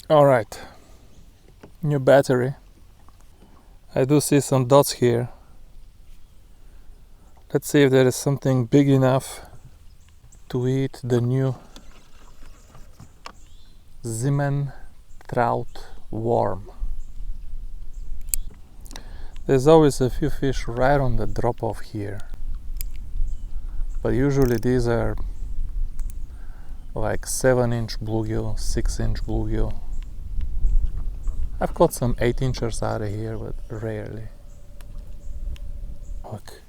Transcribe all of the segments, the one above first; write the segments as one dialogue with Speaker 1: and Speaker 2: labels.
Speaker 1: Alright, new battery. I do see some dots here. Let's see if there is something big enough to eat the new Zeman trout worm. There's always a few fish right on the drop off here, but usually these are like 7-inch bluegill, 6-inch bluegill. I've caught some 8-inchers out of here, but rarely. Look.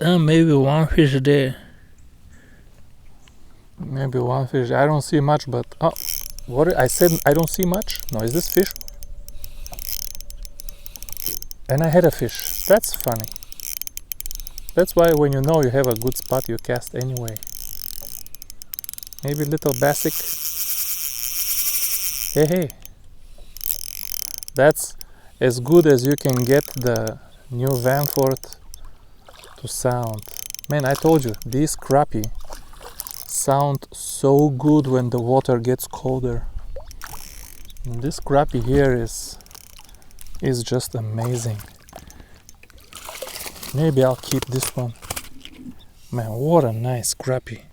Speaker 1: Maybe one fish there. Maybe one fish. I don't see much, but what I said? I don't see much. No, is this fish? And I had a fish. That's funny. That's why when you know you have a good spot, you cast anyway. Maybe little bassic. Hey. That's as good as you can get the new Vanfort to sound. Man, I told you, these crappie sound so good when the water gets colder. And this crappie here is just amazing. Maybe I'll keep this one. Man, what a nice crappie.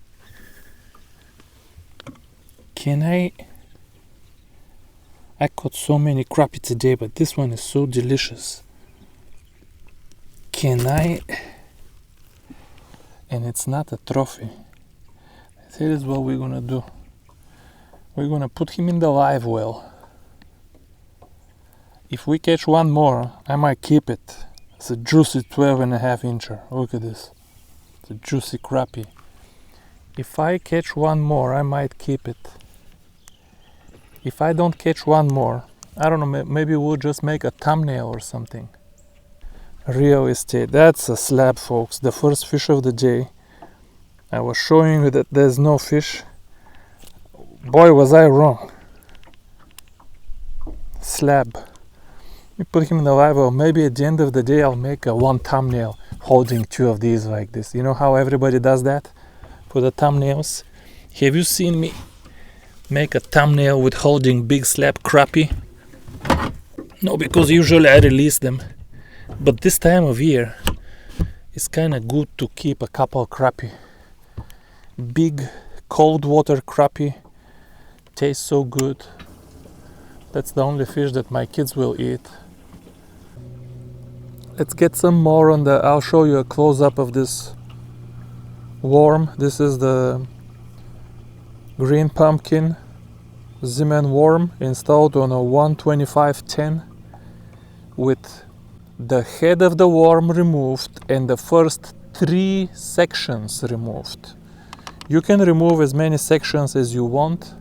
Speaker 1: I caught so many crappie today, but this one is so delicious. And it's not a trophy. Here is what we're gonna do. We're gonna put him in the live well. If we catch one more, I might keep it. It's a juicy 12.5-incher. Look at this. It's a juicy crappie. If I catch one more, I might keep it. If I don't catch one more, I don't know, maybe we'll just make a thumbnail or something. Real estate. That's a slab, folks. The first fish of the day. I was showing you that there's no fish. Boy, was I wrong. Slab. We put him in the live well. Maybe at the end of the day I'll make a one thumbnail holding two of these like this. You know how everybody does that for the thumbnails? Have you seen me make a thumbnail with holding big slab crappie? No, because usually I release them. But this time of year it's kind of good to keep a couple crappie. Big cold water crappie tastes so good. That's the only fish that my kids will eat. Let's get some more on the... I'll show you a close-up of this worm. This is the green pumpkin Zeman worm installed on a 125-10 with the head of the worm removed and the first 3 sections removed. You can remove as many sections as you want,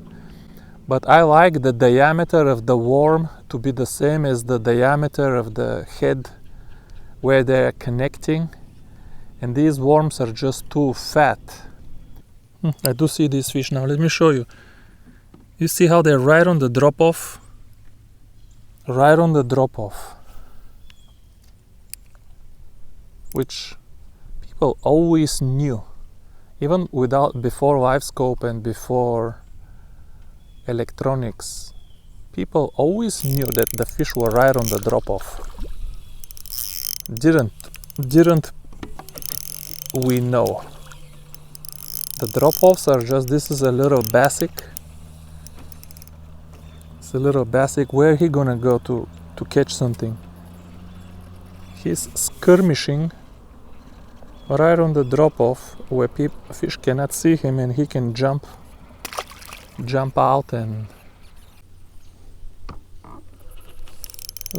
Speaker 1: but I like the diameter of the worm to be the same as the diameter of the head where they are connecting, and these worms are just too fat. I do see these fish now. Let me show you. You see how they're right on the drop-off? Right on the drop-off. Which people always knew. Even before live scope and before electronics, people always knew that the fish were right on the drop-off. Didn't we know? The drop-offs are just, this is a little bassic. It's a little bassic. Where he gonna go to catch something? He's skirmishing right on the drop-off where fish cannot see him, and he can jump out. And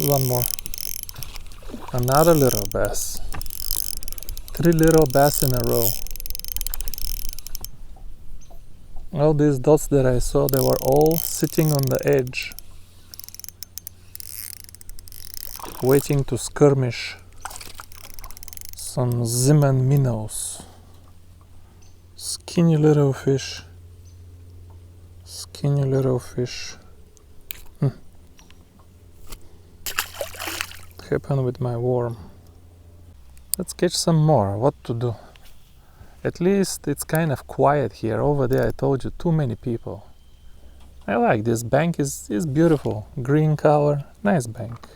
Speaker 1: one more. Another little bass. 3 little bass in a row. All these dots that I saw, they were all sitting on the edge, waiting to skirmish some Zeman minnows. Skinny little fish. Skinny little fish. What happened with my worm? Let's catch some more. What to do? At least it's kind of quiet here. Over there I told you, too many people. I like this bank, is beautiful. Green color, nice bank.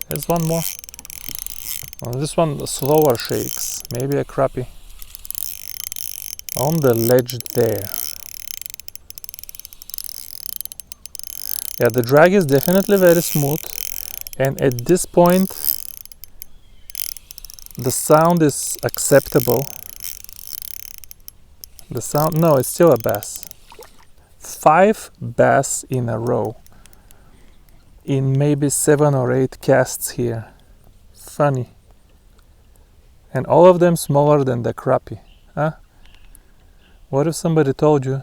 Speaker 1: There's one more. Oh, this one slower shakes. Maybe a crappie. On the ledge there. Yeah, the drag is definitely very smooth. And at this point, the sound is acceptable. The sound, no, it's still a bass. 5 bass in a row. In maybe 7 or 8 casts here. Funny. And all of them smaller than the crappie. Huh? What if somebody told you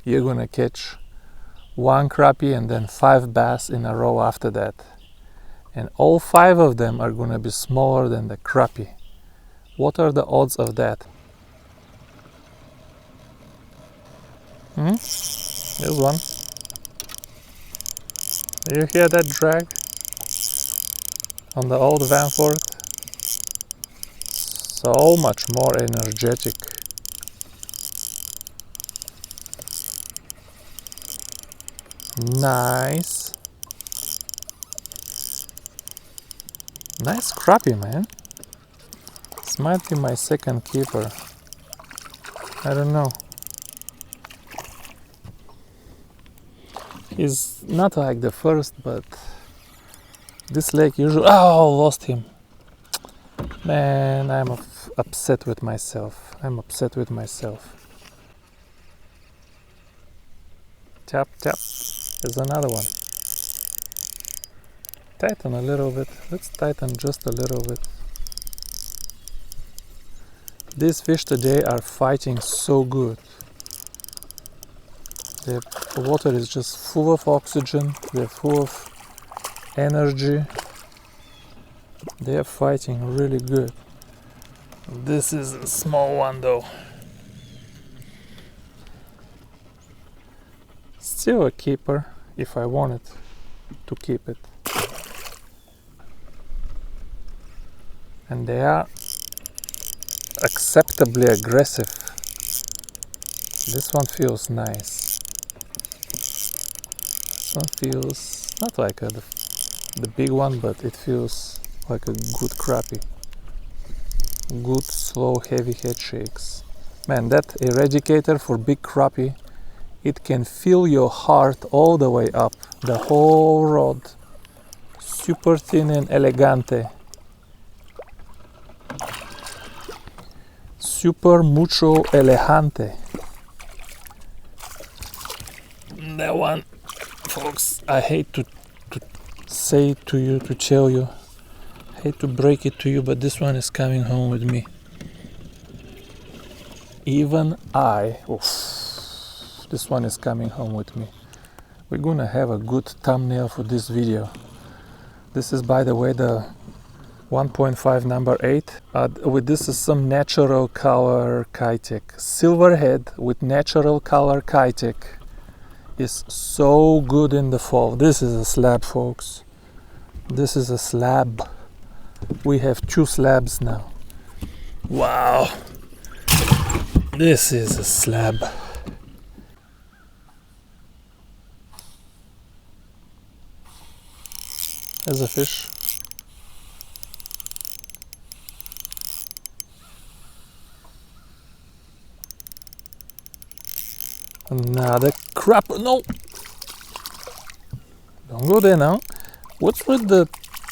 Speaker 1: you're gonna catch 1 crappie and then 5 bass in a row after that? And all 5 of them are gonna be smaller than the crappie. What are the odds of that? There's one. Do you hear that drag on the old Vanford? So much more energetic. Nice. Nice crappie, man. This might be my second keeper. I don't know. He's not like the first, but this lake usually... Oh, lost him. Man, I'm upset with myself. I'm upset with myself. Tap, tap. There's another one. Tighten a little bit. Let's tighten just a little bit. These fish today are fighting so good. The water is just full of oxygen. They're full of energy. They are fighting really good. This is a small one though. Still a keeper if I wanted to keep it. And they are acceptably aggressive. This one feels nice. This one feels not like the big one, but it feels like a good crappie. Good, slow, heavy head shakes. Man, that eradicator for big crappie, it can fill your heart all the way up. The whole rod. Super thin and elegante. Super mucho elegante. That one, folks, I hate to say to you, to tell you, I hate to break it to you, but this one is coming home with me. Even this one is coming home with me. We're gonna have a good thumbnail for this video. This is, by the way, the 1.5 number 8. With this is some natural color Kitek. Silverhead with natural color Kitek is so good in the fall. This is a slab, folks. This is a slab. We have 2 slabs now. Wow. This is a slab. There's a fish. Another crap. No! Don't go there now. What's with the...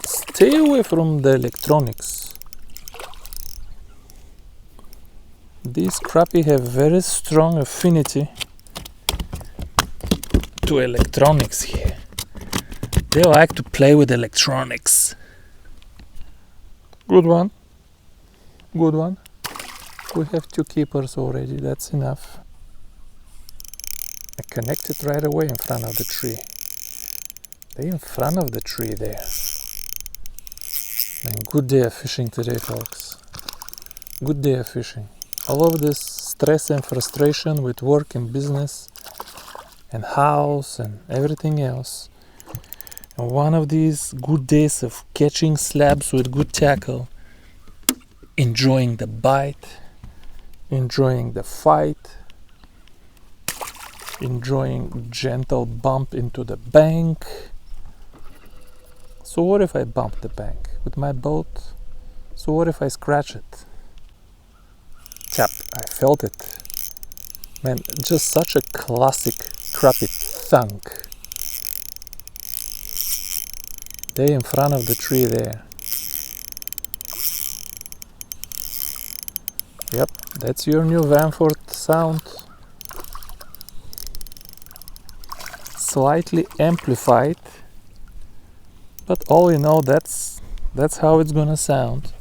Speaker 1: Stay away from the electronics. These crappie have very strong affinity to electronics here. They like to play with electronics. Good one. Good one. We have 2 keepers already. That's enough. I connected right away in front of the tree. They're in front of the tree there. And good day of fishing today, folks. Good day of fishing. All of this stress and frustration with work and business and house and everything else. And one of these good days of catching slabs with good tackle. enjoying the bite, enjoying the fight, enjoying gentle bump into the bank. So what if I bump the bank with my boat? So what if I scratch it? Tap, I felt it. Man, just such a classic crappie thunk. They in front of the tree there. Yep, that's your new Vanford sound. Slightly amplified, but all in all, that's how it's gonna sound.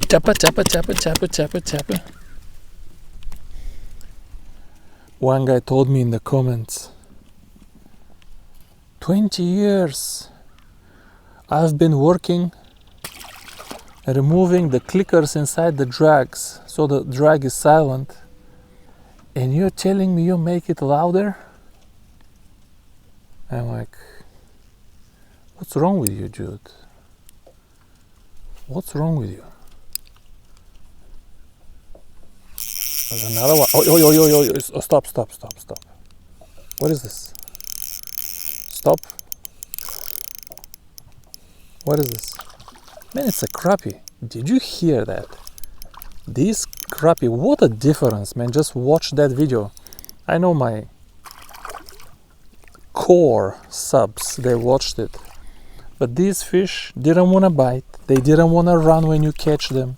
Speaker 1: Tappa, tappa, tappa, tappa, tappa, tappa. One guy told me in the comments, 20 years I've been working removing the clickers inside the drags so the drag is silent, and you're telling me you make it louder? I'm like, what's wrong with you, dude? What's wrong with you? There's another one. Oh, stop. What is this? Stop. What is this? Man, it's a crappie. Did you hear that? This crappie, what a difference, man. Just watch that video. I know my core subs, they watched it. But these fish didn't want to bite. They didn't want to run when you catch them.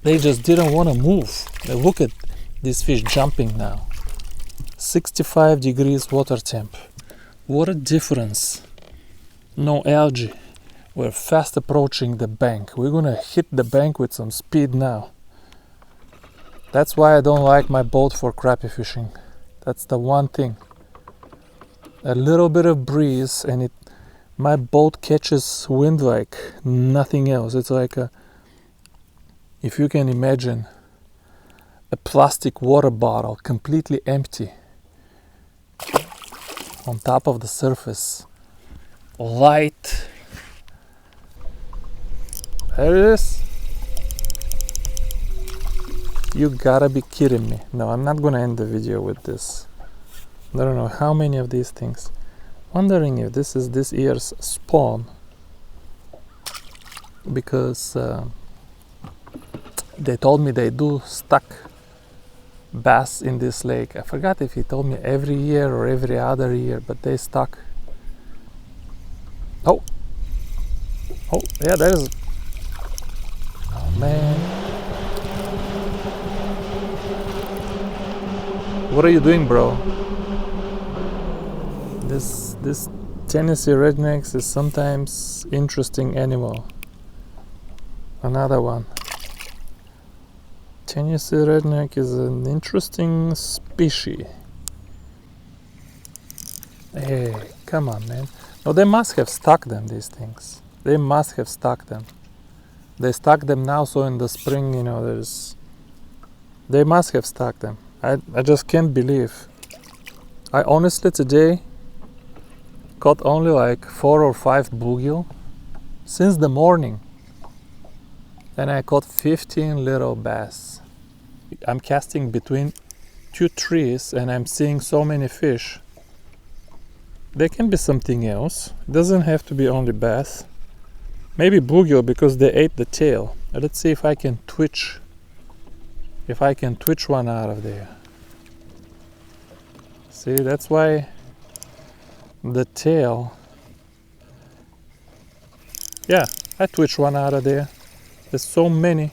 Speaker 1: They just didn't want to move. Look at this fish jumping now. 65 degrees water temp. What a difference. No algae. We're fast approaching the bank. We're gonna hit the bank with some speed now. That's why I don't like my boat for crappie fishing. That's the one thing. A little bit of breeze and my boat catches wind like nothing else. It's like if you can imagine a plastic water bottle completely empty on top of the surface. Light. There it is. You gotta be kidding me. No, I'm not gonna end the video with this. I don't know how many of these things. Wondering if this is this year's spawn, because they told me they do stuck bass in this lake. I forgot if he told me every year or every other year, but they stuck. Oh, yeah, there is. Oh man, what are you doing, bro? This Tennessee rednecks is sometimes interesting animal. Another one. Tennessee redneck is an interesting species. Hey, come on, man. No, they must have stuck them, these things. They must have stuck them. They stuck them now, so in the spring, you know, they must have stuck them. I just can't believe. I honestly today caught only like 4 or 5 bluegill since the morning. And I caught 15 little bass. I'm casting between 2 trees and I'm seeing so many fish. There can be something else. It doesn't have to be only bass. Maybe bluegill because they ate the tail. Let's see if I can twitch. If I can twitch one out of there. See, that's why the tail. Yeah, I twitch one out of there. There's so many.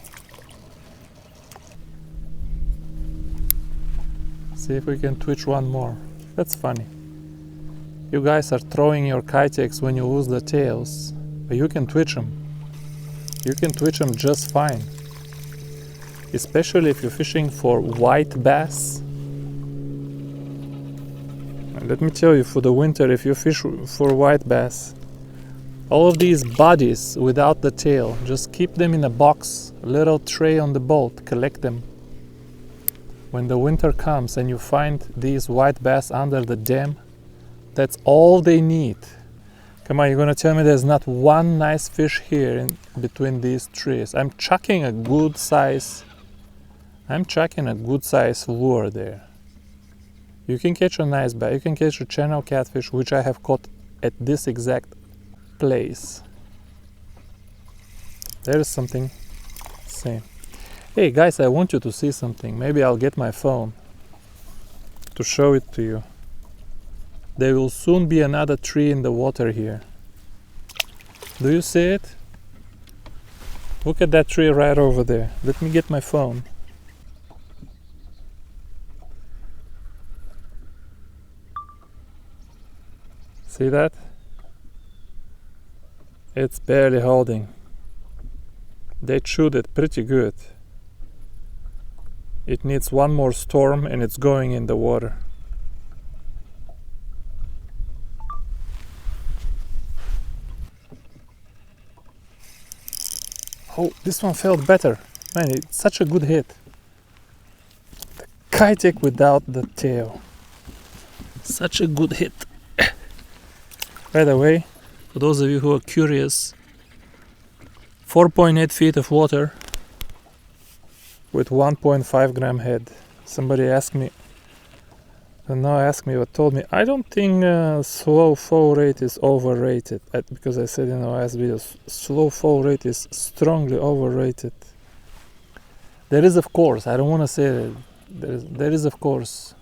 Speaker 1: See if we can twitch one more. That's funny. You guys are throwing your kitex when you lose the tails, but you can twitch them. You can twitch them just fine. Especially if you're fishing for white bass. And let me tell you, for the winter, if you fish for white bass, all of these bodies without the tail, just keep them in a box, a little tray on the boat, collect them. When the winter comes and you find these white bass under the dam, that's all they need Come on, you're gonna tell me there's not one nice fish here in between these trees. I'm chucking a good size lure there. You can catch a nice bass. You can catch a channel catfish, which I have caught at this exact place. There is something. Same. Hey guys, I want you to see something. Maybe I'll get my phone to show it to you. There will soon be another tree in the water here. Do you see it? Look at that tree right over there. Let me get my phone. See that? It's barely holding. They chewed it pretty good. It needs one more storm and it's going in the water. Oh, this one felt better. Man, it's such a good hit. The Kitek without the tail. Such a good hit. By the way, for those of you who are curious, 4.8 feet of water with 1.5 gram head. Somebody asked me, but told me, I don't think slow fall rate is overrated. Because I said in the last video, slow fall rate is strongly overrated. There is, of course, I don't want to say that, there is, of course,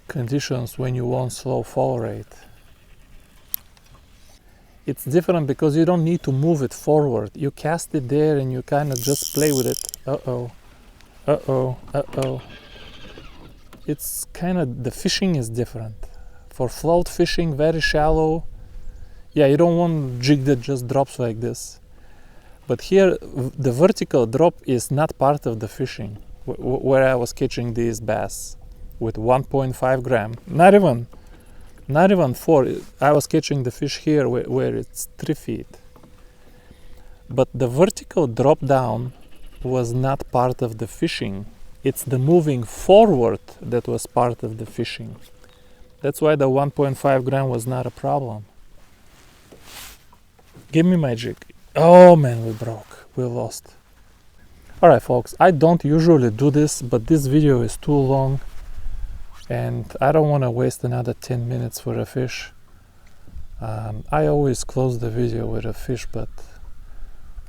Speaker 1: conditions when you want slow fall rate. It's different because you don't need to move it forward. You cast it there and you kind of just play with it. Uh-oh, uh-oh, uh-oh. It's kind of, the fishing is different. For float fishing, very shallow, yeah, you don't want a jig that just drops like this. But here, the vertical drop is not part of the fishing, where I was catching these bass with 1.5 gram. Not even 4. I was catching the fish here where it's 3 feet. But the vertical drop down was not part of the fishing. It's the moving forward that was part of the fishing. That's why the 1.5 gram was not a problem. Give me my jig. Oh man, we broke. We lost. Alright folks, I don't usually do this, but this video is too long. And I don't want to waste another 10 minutes for a fish. I always close the video with a fish, but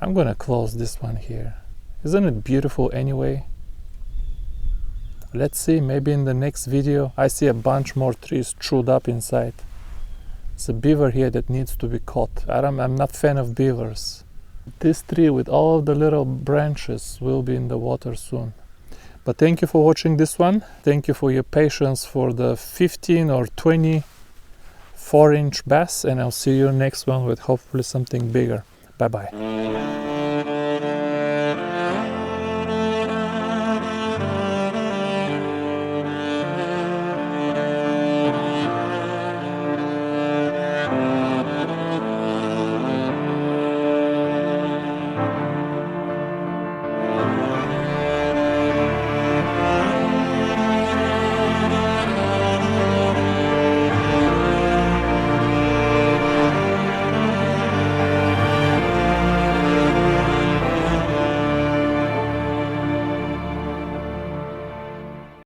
Speaker 1: I'm gonna close this one here. Isn't it beautiful anyway? Let's see, maybe in the next video I see a bunch more trees chewed up inside. It's a beaver here that needs to be caught. I'm not a fan of beavers. This tree with all of the little branches will be in the water soon. But thank you for watching this one. Thank you for your patience for the 15 or 20 4-inch bass, and I'll see you next one with hopefully something bigger. Bye bye.